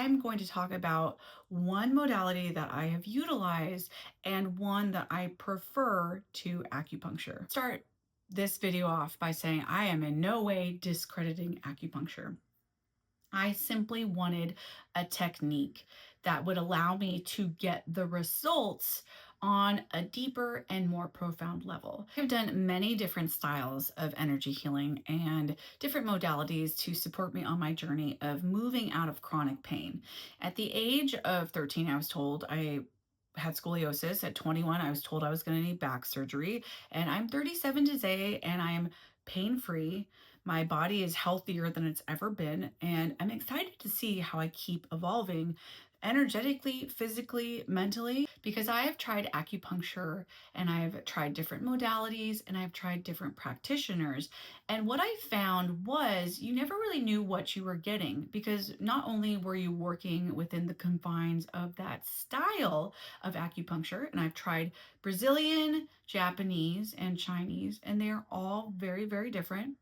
I'm going to talk about one modality that I have utilized and one that I prefer to acupuncture. Start this video off by saying I am in no way discrediting acupuncture. I simply wanted a technique that would allow me to get the results on a deeper and more profound level. I've done many different styles of energy healing and different modalities to support me on my journey of moving out of chronic pain. At the age of 13, I was told I had scoliosis. At 21, I was told I was going to need back surgery. And I'm 37 today and I am pain free. My body is healthier than it's ever been. And I'm excited to see how I keep evolving energetically, physically, mentally, because I have tried acupuncture and I've tried different modalities and I've tried different practitioners. And what I found was you never really knew what you were getting because not only were you working within the confines of that style of acupuncture, and I've tried Brazilian, Japanese, and Chinese, and they're all very, very different.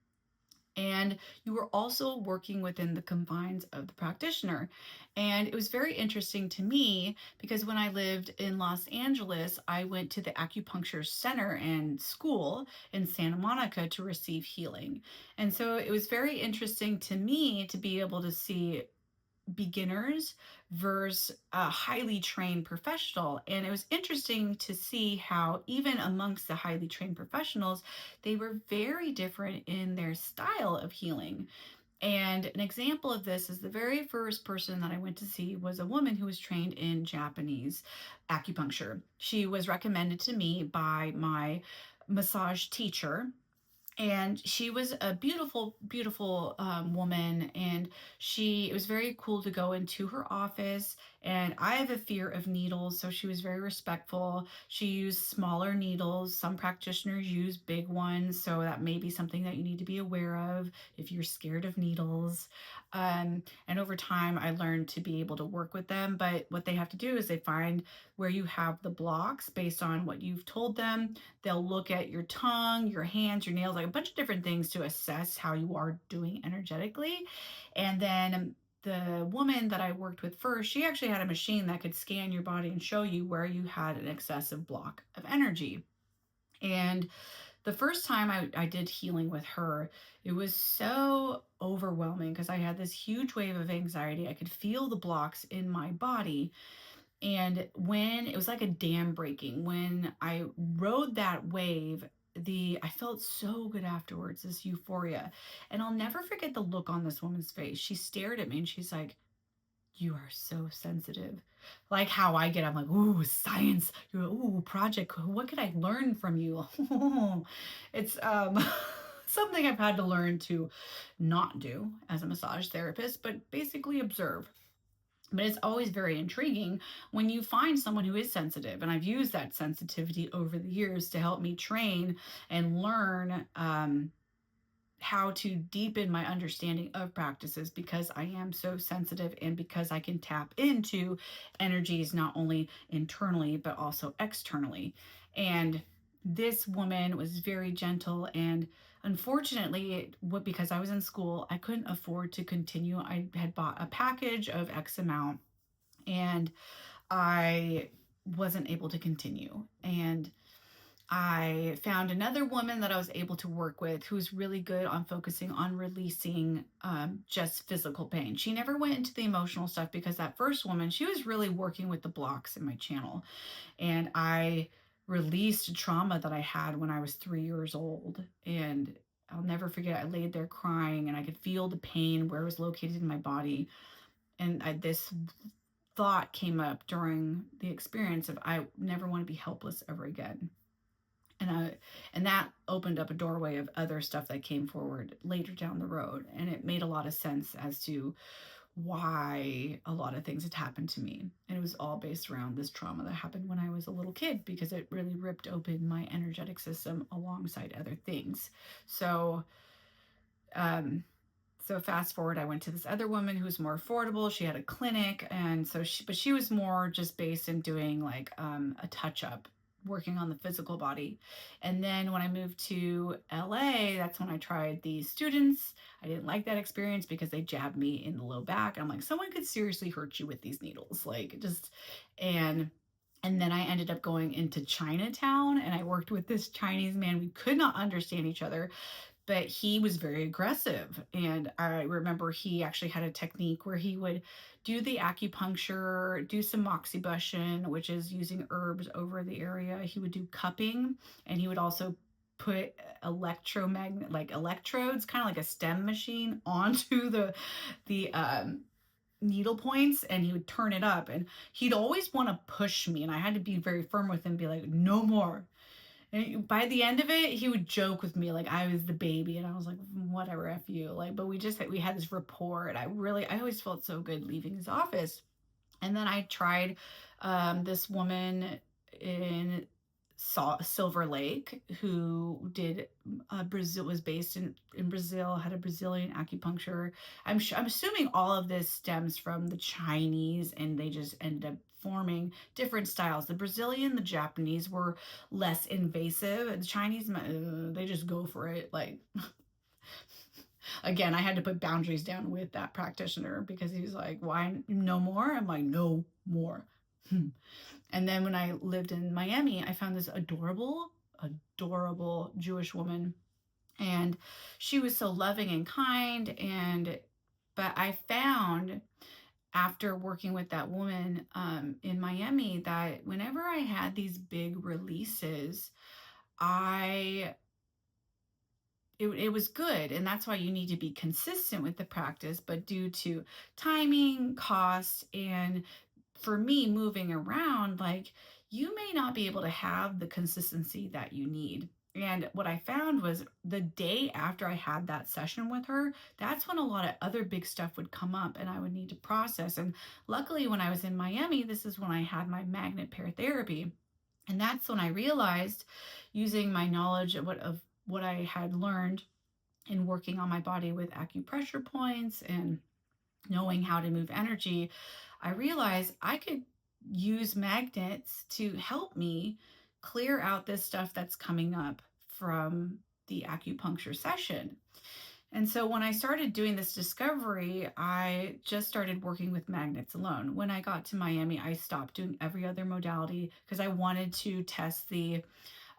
And you were also working within the confines of the practitioner. And it was very interesting to me because when I lived in Los Angeles, I went to the acupuncture center and school in Santa Monica to receive healing. And so it was very interesting to me to be able to see beginners versus a highly trained professional. And it was interesting to see how, even amongst the highly trained professionals, they were very different in their style of healing. And an example of this is the very first person that I went to see was a woman who was trained in Japanese acupuncture. She was recommended to me by my massage teacher, and she was a beautiful, beautiful woman. And it was very cool to go into her office. And I have a fear of needles, so she was very respectful. She used smaller needles. Some practitioners use big ones, so that may be something that you need to be aware of if you're scared of needles. And over time, I learned to be able to work with them. But what they have to do is they find where you have the blocks based on what you've told them. They'll look at your tongue, your hands, your nails, like a bunch of different things to assess how you are doing energetically. And then the woman that I worked with first, she actually had a machine that could scan your body and show you where you had an excessive block of energy. And the first time I did healing with her, it was so overwhelming because I had this huge wave of anxiety. I could feel the blocks in my body. And when it was like a dam breaking, when I rode that wave, I felt so good afterwards, this euphoria. And I'll never forget the look on this woman's face. She stared at me and she's like, "You are so sensitive." Like how I get, I'm like, "Ooh, science. Ooh, project. What could I learn from you?" It's something I've had to learn to not do as a massage therapist, but basically observe. But it's always very intriguing when you find someone who is sensitive. And I've used that sensitivity over the years to help me train and learn how to deepen my understanding of practices because I am so sensitive and because I can tap into energies not only internally but also externally. And this woman was very gentle, and unfortunately, because I was in school, I couldn't afford to continue. I had bought a package of X amount and I wasn't able to continue. And I found another woman that I was able to work with who's really good on focusing on releasing just physical pain. She never went into the emotional stuff because that first woman, she was really working with the blocks in my channel. And I released trauma that I had when I was 3 years old. And I'll never forget, I laid there crying and I could feel the pain where it was located in my body. And this thought came up during the experience of I never want to be helpless ever again. And that opened up a doorway of other stuff that came forward later down the road, and it made a lot of sense as to why a lot of things had happened to me. And it was all based around this trauma that happened when I was a little kid because it really ripped open my energetic system alongside other things. So um so fast forward, I went to this other woman who was more affordable. She had a clinic, and but she was more just based in doing like a touch up working on the physical body. And then when I moved to LA, that's when I tried the students. I didn't like that experience because they jabbed me in the low back. I'm like, someone could seriously hurt you with these needles. Like, just, and and then I ended up going into Chinatown and I worked with this Chinese man. We could not understand each other, but he was very aggressive. And I remember he actually had a technique where he would do the acupuncture, do some moxibustion, which is using herbs over the area. He would do cupping, and he would also put electromagnet like electrodes, kind of like a stem machine, onto the needle points, and he would turn it up, and he'd always want to push me, and I had to be very firm with him, be like, no more. And by the end of it, he would joke with me like I was the baby, and I was like, whatever, F you. Like, but we had this rapport, and I always felt so good leaving his office. And then I tried this woman in Silver Lake who did Brazil, was based in Brazil, had a Brazilian acupuncture. I'm assuming all of this stems from the Chinese, and they just ended up forming different styles. The Brazilian, the Japanese were less invasive. The Chinese, they just go for it. Like, again, I had to put boundaries down with that practitioner because he was like, why no more? I'm like, no more. And then when I lived in Miami, I found this adorable Jewish woman. And she was so loving and kind. But I found after working with that woman in Miami that whenever I had these big releases, I it was good, and that's why you need to be consistent with the practice. But due to timing, costs, and for me moving around, like, you may not be able to have the consistency that you need. And what I found was the day after I had that session with her, that's when a lot of other big stuff would come up and I would need to process. And luckily, when I was in Miami, this is when I had my magnet pair therapy. And that's when I realized, using my knowledge of what I had learned in working on my body with acupressure points and knowing how to move energy, I realized I could use magnets to help me clear out this stuff that's coming up from the acupuncture session. And so when I started doing this discovery, I just started working with magnets alone. When I got to Miami, I stopped doing every other modality because I wanted to test the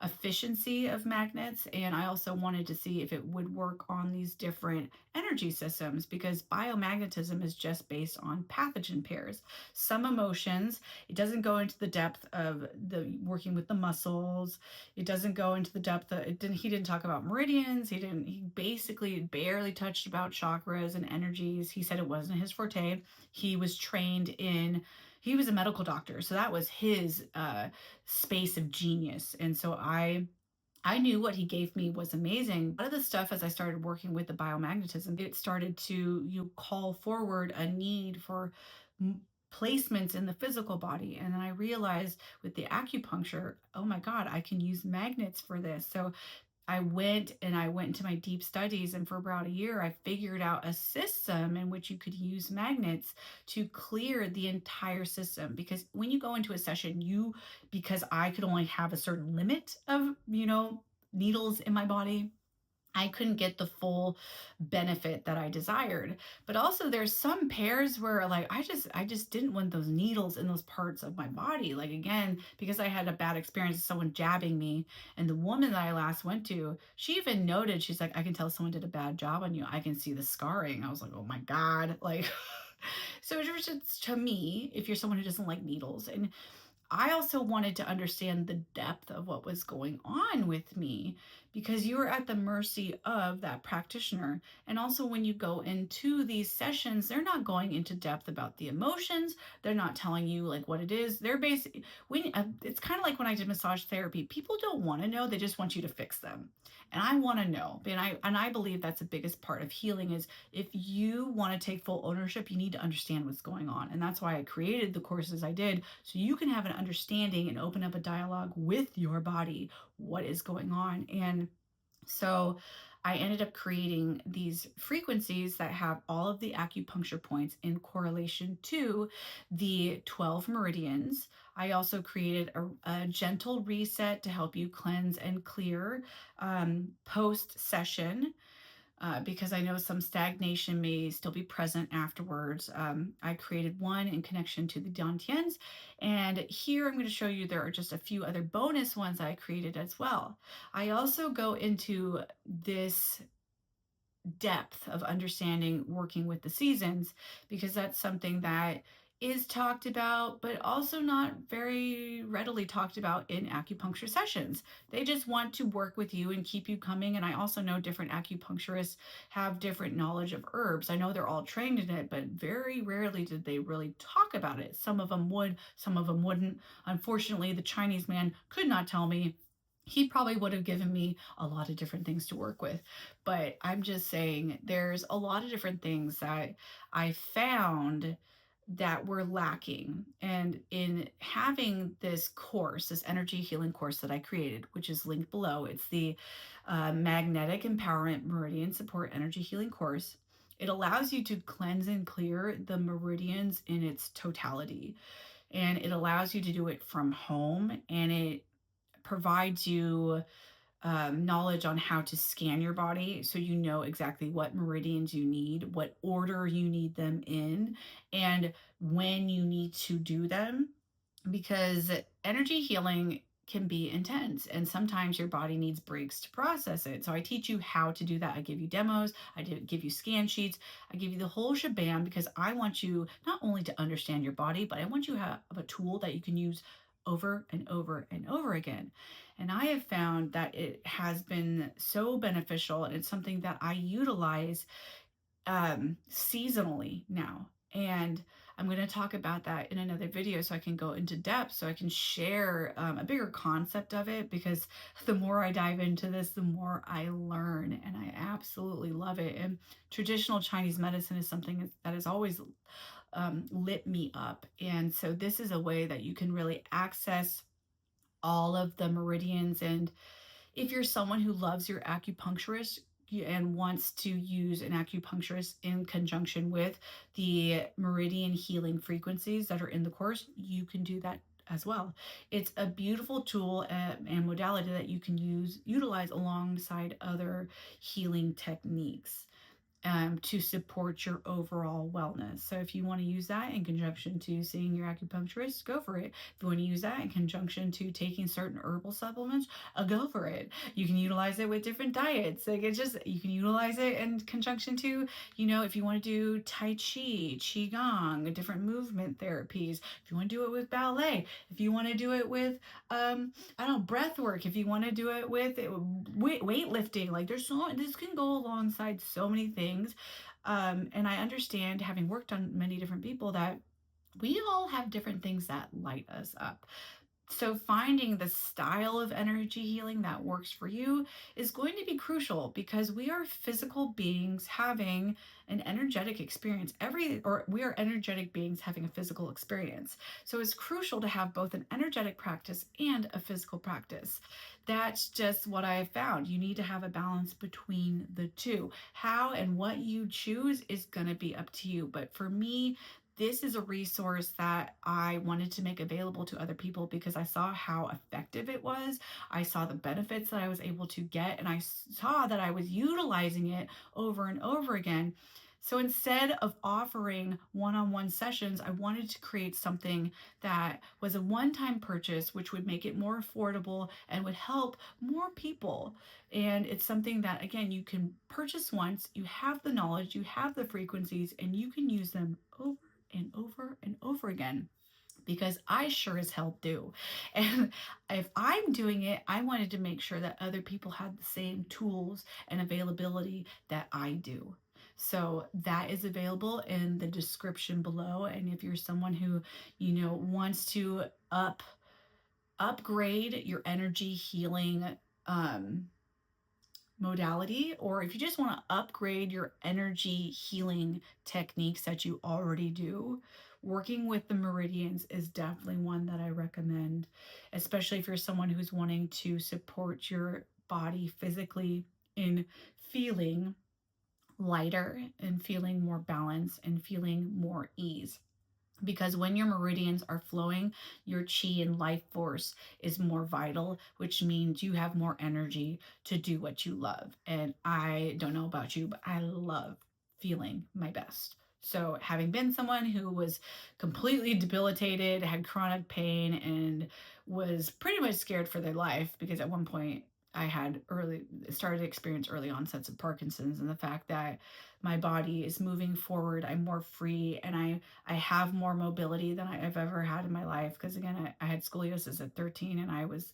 efficiency of magnets, and I also wanted to see if it would work on these different energy systems, because biomagnetism is just based on pathogen pairs. Some emotions, it doesn't go into the depth of the working with the muscles. It doesn't go into the depth of it. He didn't talk about meridians. He basically barely touched about chakras and energies. He said it wasn't his forte. He was trained in, he was a medical doctor, so that was his space of genius. And so I knew what he gave me was amazing. A lot of the stuff, as I started working with the biomagnetism, it started to call forward a need for placements in the physical body. And then I realized with the acupuncture, oh my God, I can use magnets for this. So I went into my deep studies, and for about a year, I figured out a system in which you could use magnets to clear the entire system. Because when you go into a session, because I could only have a certain limit of, needles in my body, I couldn't get the full benefit that I desired. But also there's some pairs where, like, I just didn't want those needles in those parts of my body. Like, again, because I had a bad experience with someone jabbing me, and the woman that I last went to, she even noted, she's like, I can tell someone did a bad job on you. I can see the scarring. I was like, oh my God. Like, so it was just, to me, if you're someone who doesn't like needles, and I also wanted to understand the depth of what was going on with me, because you are at the mercy of that practitioner. And also, when you go into these sessions, they're not going into depth about the emotions. They're not telling you like what it is. They're basically, it's kind of like when I did massage therapy. People don't want to know. They just want you to fix them. And I want to know. And I believe that's the biggest part of healing is, if you want to take full ownership, you need to understand what's going on. And that's why I created the courses I did, so you can have an understanding and open up a dialogue with your body, what is going on. And so I ended up creating these frequencies that have all of the acupuncture points in correlation to the 12 meridians. I also created a gentle reset to help you cleanse and clear post session. Because I know some stagnation may still be present afterwards. I created one in connection to the Dantians, and here I'm going to show you there are just a few other bonus ones I created as well. I also go into this depth of understanding working with the seasons because that's something that is talked about but also not very readily talked about in acupuncture sessions. They just want to work with you and keep you coming, and I also know different acupuncturists have different knowledge of herbs. I know they're all trained in it, but very rarely did they really talk about it. Some of them would, some of them wouldn't. Unfortunately, the Chinese man could not tell me. He probably would have given me a lot of different things to work with. But I'm just saying there's a lot of different things that I found that were lacking. And in having this course, this energy healing course that I created, which is linked below, it's the Magnetic Empowerment Meridian Support Energy Healing course. It allows you to cleanse and clear the meridians in its totality. And it allows you to do it from home, and it provides you knowledge on how to scan your body so you know exactly what meridians you need, what order you need them in, and when you need to do them. Because energy healing can be intense and sometimes your body needs breaks to process it. So I teach you how to do that. I give you demos, give you scan sheets, I give you the whole shebang because I want you not only to understand your body, but I want you to have a tool that you can use over and over and over again. And I have found that it has been so beneficial, and it's something that I utilize seasonally now. And I'm going to talk about that in another video so I can go into depth, so I can share a bigger concept of it, because the more I dive into this, the more I learn, and I absolutely love it. And traditional Chinese medicine is something that has always lit me up. And so this is a way that you can really access all of the meridians. And if you're someone who loves your acupuncturist and wants to use an acupuncturist in conjunction with the meridian healing frequencies that are in the course, you can do that as well. It's a beautiful tool and modality that you can utilize alongside other healing techniques to support your overall wellness. So if you want to use that in conjunction to seeing your acupuncturist, go for it. If you want to use that in conjunction to taking certain herbal supplements, go for it. You can utilize it with different diets. Like it's just, you can utilize it in conjunction to, if you want to do Tai Chi, Qigong, different movement therapies, if you want to do it with ballet, if you want to do it with, I don't know, breath work, if you want to do it with weightlifting, like this can go alongside so many things. And I understand, having worked on many different people, that we all have different things that light us up. So finding the style of energy healing that works for you is going to be crucial, because we are physical beings having an energetic experience. We are energetic beings having a physical experience. So it's crucial to have both an energetic practice and a physical practice. That's just what I have found. You need to have a balance between the two. How and what you choose is going to be up to you. But for me, this is a resource that I wanted to make available to other people because I saw how effective it was. I saw the benefits that I was able to get, and I saw that I was utilizing it over and over again. So instead of offering one-on-one sessions, I wanted to create something that was a one-time purchase, which would make it more affordable and would help more people. And it's something that, again, you can purchase once, you have the knowledge, you have the frequencies, and you can use them over and over and over again, because I sure as hell do. And if I'm doing it, I wanted to make sure that other people had the same tools and availability that I do. So that is available in the description below. And if you're someone who, wants to upgrade your energy healing modality, or if you just want to upgrade your energy healing techniques that you already do, working with the meridians is definitely one that I recommend, especially if you're someone who's wanting to support your body physically in feeling lighter and feeling more balance and feeling more ease. Because when your meridians are flowing, your chi and life force is more vital, which means you have more energy to do what you love. And I don't know about you, but I love feeling my best. So, having been someone who was completely debilitated, had chronic pain, and was pretty much scared for their life, because at one point I had started to experience early onsets of Parkinson's, and the fact that my body is moving forward, I'm more free, and I have more mobility than I've ever had in my life. Because again, I had scoliosis at 13, and I was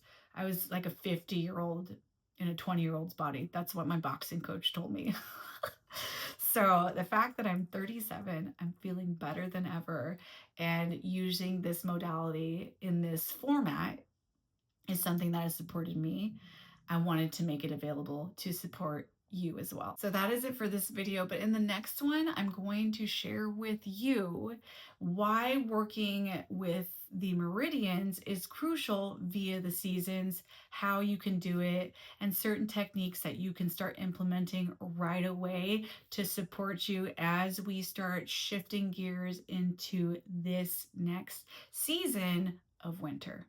like a 50-year-old in a 20-year-old's body. That's what my boxing coach told me. So the fact that I'm 37, I'm feeling better than ever, and using this modality in this format is something that has supported me. I wanted to make it available to support you as well. So that is it for this video, but in the next one, I'm going to share with you why working with the meridians is crucial via the seasons, how you can do it, and certain techniques that you can start implementing right away to support you as we start shifting gears into this next season of winter.